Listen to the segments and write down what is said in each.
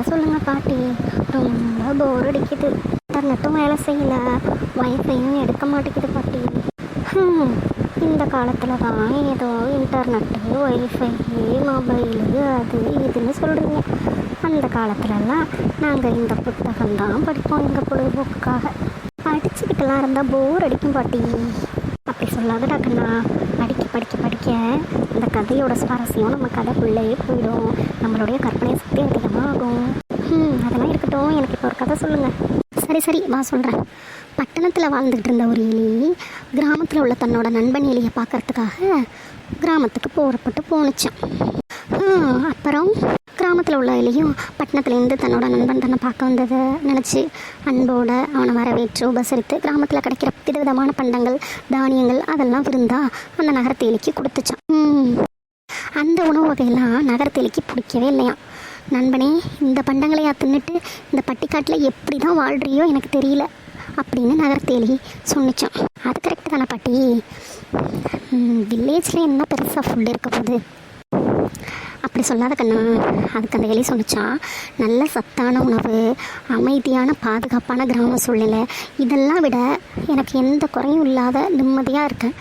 சொல்லுங்கள் பாட்டி, ரொம்ப போர் அடிக்குது. இன்டர்நெட்டும் வேலை செய்யல, வைஃபையும் எடுக்க மாட்டேங்குது பாட்டி. இந்த காலத்தில் தான் ஏதோ இன்டர்நெட்டு, ஒய்ஃபை, மொபைலு அது இதுன்னு சொல்கிறீங்க. அந்த காலத்துலலாம் நாங்கள் இந்த புத்தகம்தான் படிப்போம் எங்கள் பொழுதுபோக்குக்காக. படிச்சுக்கிட்டலாம் இருந்தால் போர் அடிக்கும் பாட்டி. அப்படி சொல்லாத டாக்கண்ணா, படிக்க படிக்க படிக்க அந்த கதையோட சுவாரஸ்யம் நம்ம கதைக்குள்ளேயே போயிடும், நம்மளுடைய கற்பனை சக்தி அதிகமாகும். அதெல்லாம் இருக்கட்டும், எனக்கு இப்போ ஒரு கதை சொல்லுங்கள். சரி சரி வா சொல்கிறேன். பட்டணத்தில் வாழ்ந்துக்கிட்டு இருந்த ஒரு எலி கிராமத்தில் உள்ள தன்னோட நண்பன் எலியை பார்க்கறதுக்காக கிராமத்துக்கு போகிறப்பட்டு போணுச்சான். அப்புறம் கிராமத்தில் உள்ள எலியும் பட்டணத்துலேருந்து தன்னோட நண்பன் தன்னை பார்க்க வந்ததை நினச்சி அன்போடு அவனை வரவேற்று உபசரித்து கிராமத்தில் கிடைக்கிற விதவிதமான பண்டங்கள், தானியங்கள் அதெல்லாம் விருந்தா அந்த நகரத்து எலிக்கு கொடுத்துச்சான். அந்த உணவு வகையெல்லாம் நகரத்து எலிக்கு பிடிக்கவே இல்லையாம். நண்பனே, இந்த பண்டங்களையா தின்னுட்டு இந்த பட்டிக்காட்டில் எப்படி தான் வாழ்கிறியோ எனக்கு தெரியல அப்படின்னு நகரத்தேலி சொன்னிச்சான். அது கரெக்டு தானே பாட்டி? வில்லேஜில் என்ன பெருசாக ஃபுல் இருக்க போகுது? அப்படி சொல்லாத கண்ணா, அதுக்கு அந்த எலி சொன்னிச்சான், நல்ல சத்தான உணவு, அமைதியான பாதுகாப்பான கிராம சூழ்நிலை, இதெல்லாம் விட எனக்கு எந்த குறையும் இல்லாத நிம்மதியாக இருக்கேன்.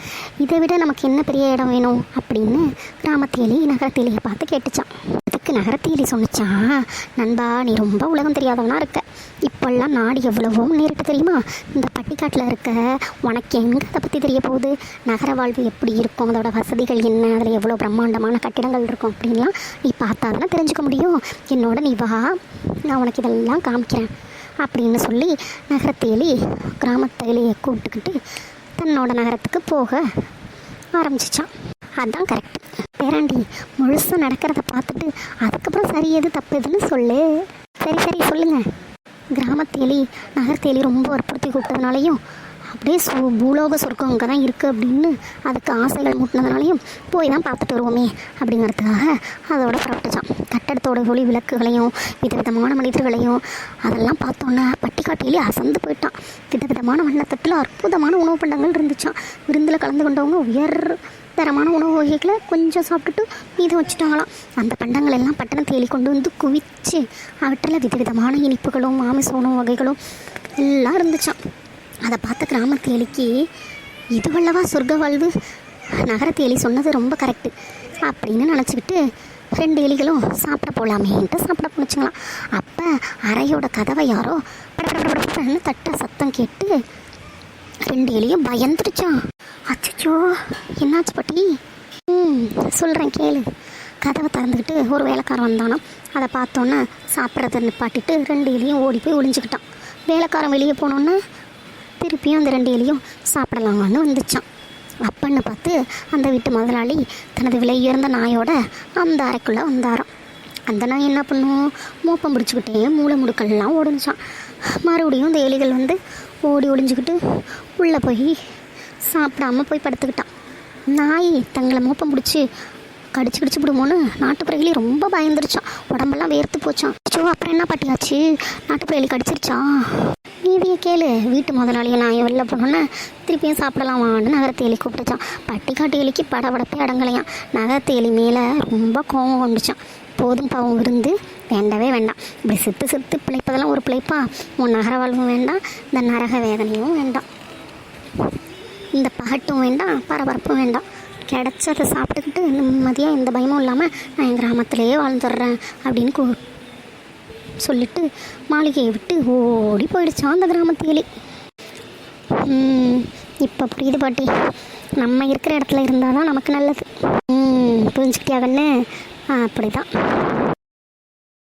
இதை விட நமக்கு என்ன பெரிய இடம் வேணும் அப்படின்னு கிராமத்தேலி நகரத்தேலியை பார்த்து கேட்டுச்சான். அதுக்கு நகரத்தேலி சொன்னிச்சான், நண்பா, நீ ரொம்ப உலகம் தெரியாதவனா இருக்க. இப்போல்லாம் நாடு எவ்வளவோ முன்னேறிட்டு தெரியுமா? இந்த பட்டிக்காட்டில் இருக்க உனக்கு எங்கே அதை பற்றி தெரிய போகுது? நகர வாழ்வு எப்படி இருக்கும், அதோட வசதிகள் என்ன, அதில் எவ்வளோ பிரம்மாண்டமான கட்டிடங்கள் இருக்கும் அப்படின்லாம் நீ பார்த்தா தானே தெரிஞ்சுக்க முடியும். என்னோட நீ வா, நான் உனக்கு இதெல்லாம் காமிக்கிறேன் அப்படின்னு சொல்லி நகரத்தேலி கிராமத்தேலியை கூப்பிட்டுக்கிட்டு தன்னோட நகரத்துக்கு போக ஆரம்பிச்சிச்சான். அதுதான் கரெக்ட் பேராண்டி. முழுசாக நடக்கிறத பார்த்துட்டு அதுக்கப்புறம் சரி எது தப்பு எதுன்னு சொல்லு. சரி சரி சொல்லுங்கள். கிராமத்தேலி நகரத்தேலி ரொம்ப வற்புறுத்தி கூப்பிட்டதுனாலையும் அப்படியே பூலோக சொர்க்கம் அங்கே தான் இருக்குது அப்படின்னு அதுக்கு ஆசைகள் மூட்டினதுனாலையும் போய் தான் பார்த்துட்டு வருவோமே அப்படிங்கிறதுக்காக அதோட புறப்பட்டுச்சான். கட்டடத்தோட ஒளி விளக்குகளையும் விதவிதமான மனிதர்களையும் அதெல்லாம் பார்த்தோன்னே பட்டிக்காட்டிலே அசந்து போயிட்டான். விதவிதமான வண்ணத்தட்டில் அற்புதமான உணவு பண்டங்கள் இருந்துச்சான். விருந்தில் கலந்து கொண்டவங்க உயர் தரமான உணவு வகைகளை கொஞ்சம் சாப்பிட்டுட்டு மீதம் வச்சுட்டாங்களாம். அந்த பண்டங்கள் எல்லாம் பட்டணத்தேலி கொண்டு வந்து குவிச்சு அவற்றில் விதவிதமான இனிப்புகளும் மாமிச உணவு வகைகளும் எல்லாம் இருந்துச்சான். அதை பார்த்த கிராமத்தேலிக்கு இதுவல்லவா சொர்க்க வாழ்வு, நகரத்தேலி சொன்னது ரொம்ப கரெக்டு அப்படின்னு நினச்சிக்கிட்டு 2 எலிகளும் சாப்பிட போகலாமேன்ட்டு சாப்பிட போணுச்சுங்களாம். அப்போ அறையோட கதவை யாரோ படப்படப்படன்னு தட்ட சத்தம் கேட்டு 2 எலியும் பயந்துருச்சான். அச்சோ, என்னாச்சு பாட்டி? சொல்கிறேன் கேளு. கதவை திறந்துக்கிட்டு ஒரு வேலைக்காரன் வந்தானோ. அதை பார்த்தோன்னே சாப்பிட்றத நிப்பாட்டிட்டு 2 எலியும் ஓடி போய் ஒளிஞ்சிக்கிட்டான். வேலைக்காரன் வெளியே போனோன்னே திருப்பியும் அந்த 2 எலியும் சாப்பிடலாமான்னு வந்துச்சான். அப்பன்னு பார்த்து அந்த வீட்டு முதலாளி தனது விலை உயர்ந்த நாயோட அந்த அறைக்குள்ளே வந்தாராம். அந்த நாய் என்ன பண்ணும், மோப்பம் பிடிச்சிக்கிட்டே மூளை முடுக்கள்லாம் ஓடுச்சான். மறுபடியும் அந்த எலிகள் வந்து ஓடி ஒளிஞ்சிக்கிட்டு உள்ளே போய் சாப்பிடாம போய் படுத்துக்கிட்டான். நாய் தங்களை மோப்பம் பிடிச்சி கடிச்சு விடுமோன்னு நாட்டுப்புற ரொம்ப பயந்துருச்சான். உடம்பெல்லாம் வேர்த்து போச்சான். அப்புறம் என்ன பாட்டியாச்சு, நாட்டுப்புற எலி கடிச்சிருச்சா? நீதியை கேளு. வீட்டு முதலாளியை நான் வெளில போனோன்னே திருப்பியும் சாப்பிடலாமான்னு நகரத்தேலி கூப்பிட்டுச்சான். பட்டிக்காட்டு எலிக்கு படபடப்பே அடங்கலையாம். நகரத்தேலி மேலே ரொம்ப கோபம் கொண்டுச்சான். போதும் பாவம் விருந்து வேண்டவே வேண்டாம். இப்படி சித்து பிழைப்பதெல்லாம் ஒரு பிழைப்பா? உன் நகர வாழ்வும் வேண்டாம், இந்த நரக வேதனையும் வேண்டாம், இந்த பகட்டும் வேண்டாம், பரபரப்பும் வேண்டாம். கிடச்சதை சாப்பிட்டுக்கிட்டு நிம்மதியாக எந்த பயமும் இல்லாமல் நான் என் கிராமத்திலேயே வாழ்ந்துடுறேன் அப்படின்னு சொல்லிட்டு மாளிகையை விட்டு ஓடி போயிடுச்சான் அந்த கிராமத்து எலி. இப்போ புரியுது பாட்டி, நம்ம இருக்கிற இடத்துல இருந்தால் தான் நமக்கு நல்லது. புரிஞ்சுக்கிட்டியா கண்ணு? அப்படி தான்.